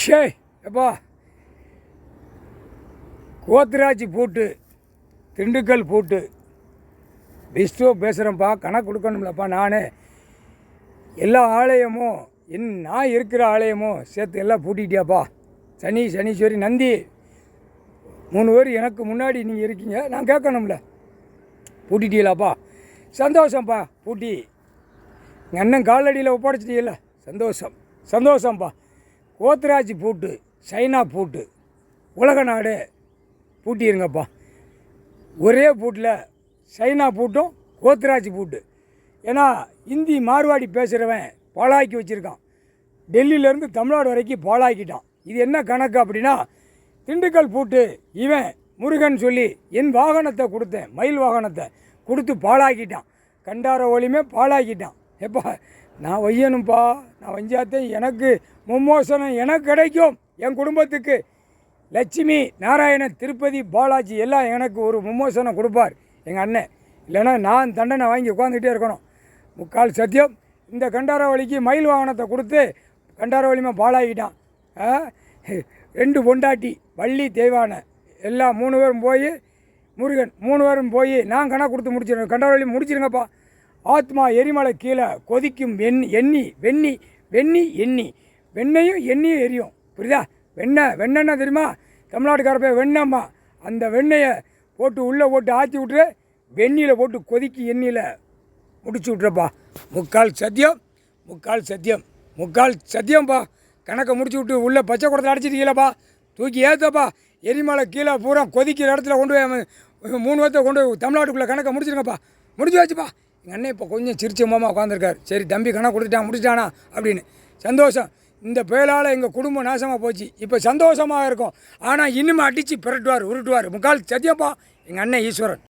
ஷே எப்பா கோத்ராஜ் பூட்டு திண்டுக்கல் பூட்டு விஸ்வ பேசுகிறேன்ப்பா. கணக்கு கொடுக்கணும்லப்பா. நான் எல்லா ஆலயமும் நான் இருக்கிற ஆலயமும் சேர்த்து எல்லாம் பூட்டிட்டியாப்பா. சனி சனீஸ்வரி நந்தி 3 பேர் எனக்கு முன்னாடி நீங்கள் இருக்கீங்க. நான் கேட்கணும்ல, பூட்டிட்டீங்களாப்பா? சந்தோஷம்ப்பா. பூட்டி எங்கள் அண்ணன் காலடியில் ஒப்படைச்சிட்டீங்கள, சந்தோஷம் சந்தோஷம்ப்பா. கோத்ராஜ் பூட்டு, சைனா பூட்டு, உலக நாடு பூட்டிடுங்கப்பா. ஒரே பூட்டில் சைனா பூட்டும் கோத்ராஜ் பூட்டு. ஏன்னா இந்தி மார்வாடி பேசுகிறவன் பாழாக்கி வச்சுருக்கான். டெல்லியிலேருந்து தமிழ்நாடு வரைக்கும் பாழாக்கிட்டான். இது என்ன கணக்கு அப்படின்னா, திண்டுக்கல் பூட்டு இவன் முருகன் சொல்லி என் வாகனத்தை கொடுத்தேன், மயில் வாகனத்தை கொடுத்து பாழாக்கிட்டான். கண்டார ஒளியுமே பாழாக்கிட்டான். எப்பா நான் வையணும்ப்பா, நான் வஞ்சாத்தேன். எனக்கு மும்மோசனம் எனக்கு கிடைக்கும். என் குடும்பத்துக்கு லட்சுமி நாராயணன் திருப்பதி பாலாஜி எல்லாம் எனக்கு ஒரு மும்மோசனம் கொடுப்பார் எங்கள் அண்ணன். இல்லைன்னா நான் தண்டனை வாங்கி உட்காந்துக்கிட்டே இருக்கணும். முக்கால் சத்தியம். இந்த கண்டாரவழிக்கு மயில் வாகனத்தை கொடுத்து கண்டாரவழியுமே பாழாக்கிட்டான். 2 பொண்டாட்டி வள்ளி தெய்வான எல்லாம் 3 பேரும் போய் முருகன் 3 பேரும் போய் நான் கணக்கு கொடுத்து முடிச்சிடுறேன். கண்டாரவழி முடிச்சிருங்கப்பா. ஆத்மா எரிமலை கீழே கொதிக்கும் எண்ணி வெண்ணையும் எண்ணியும் எரியும். புரியுதா? வெண்ணெய் தெரியுமா? தமிழ்நாட்டுக்கார போய் வெண்ணம்மா. அந்த வெண்ணெயை போட்டு உள்ளே போட்டு ஆற்றி விட்டுரு, வெந்நியில் போட்டு கொதிக்கி எண்ணெயில் முடிச்சு விட்றப்பா. முக்கால் சத்தியம்ப்பா. கணக்கை முடிச்சு விட்டு உள்ளே பச்சை குடத்தில் அடிச்சிட்டீங்களப்பா. தூக்கி ஏற்றப்பா. எரிமலை கீழே பூரா கொதிக்கிற இடத்துல கொண்டு போய் 3 பேர்த்த கொண்டு போய் தமிழ்நாட்டுக்குள்ளே கணக்கை முடிச்சிருங்கப்பா. முடிச்சு வச்சுப்பா. எங்கள் அண்ணன் இப்போ கொஞ்சம் சிரிச்சமாமா உட்காந்துருக்கார். சரி தம்பி கணக்கு கொடுத்துட்டான், முடிச்சிட்டானா அப்படின்னு சந்தோஷம். இந்த புயலால் எங்கள் குடும்பம் நாசமாக போச்சு. இப்போ சந்தோஷமாக இருக்கும். ஆனால் இன்னுமே அடித்து பிரட்டுவார், உருட்டுவார். முக்கால் சத்தியப்பா எங்கள் அண்ணன் ஈஸ்வரன்.